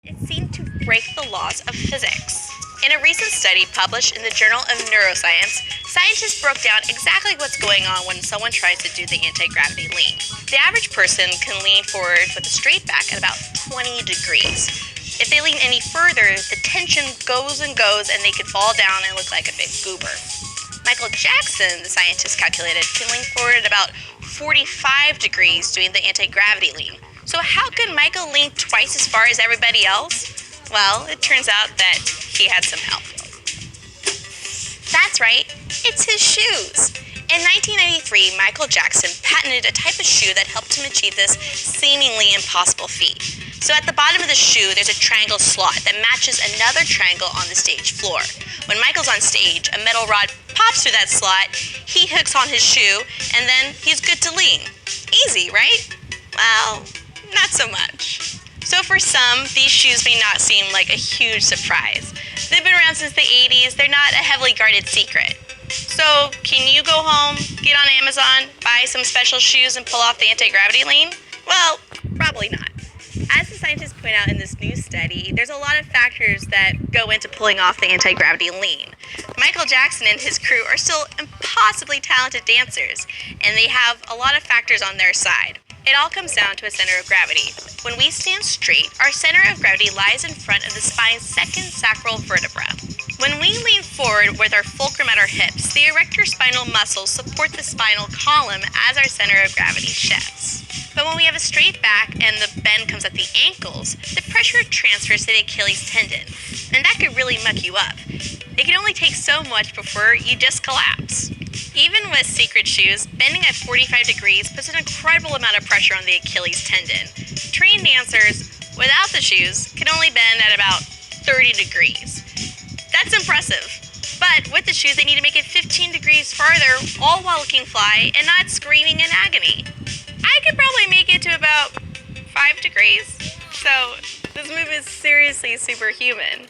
It seemed to break the laws of physics. In a recent study published in the Journal of Neuroscience, scientists broke down exactly what's going on when someone tries to do the anti-gravity lean. The average person can lean forward with a straight back at about 20 degrees. If they lean any further, the tension goes and goes and they could fall down and look like a big goober. Michael Jackson, the scientists calculated, can lean forward at about 45 degrees doing the anti-gravity lean. So how could Michael lean twice as far as everybody else? Well, it turns out that he had some help. That's right, it's his shoes. In 1993, Michael Jackson patented a type of shoe that helped him achieve this seemingly impossible feat. So at the bottom of the shoe, there's a triangle slot that matches another triangle on the stage floor. When Michael's on stage, a metal rod pops through that slot, he hooks on his shoe, and then he's good to lean. Easy, right? Well, not so much. So for some, these shoes may not seem like a huge surprise. They've been around since the 80s, they're not a heavily guarded secret. So can you go home, get on Amazon, buy some special shoes and pull off the anti-gravity lean? Well, probably not. As the scientists point out in this new study, there's a lot of factors that go into pulling off the anti-gravity lean. Michael Jackson and his crew are still impossibly talented dancers, and they have a lot of factors on their side. It all comes down to a center of gravity. When we stand straight, our center of gravity lies in front of the spine's second sacral vertebra. When we lean forward with our fulcrum at our hips, the erector spinal muscles support the spinal column as our center of gravity shifts. But when we have a straight back and the bend comes at the ankles, the pressure transfers to the Achilles tendon, and that could really muck you up. It can only take so much before you just collapse. Even with secret shoes, bending at 45 degrees puts an incredible amount of pressure on the Achilles tendon. Trained dancers, without the shoes, can only bend at about 30 degrees. That's impressive. But with the shoes, they need to make it 15 degrees farther, all while looking fly and not screaming in agony. I could probably make it to about 5 degrees. So this move is seriously superhuman.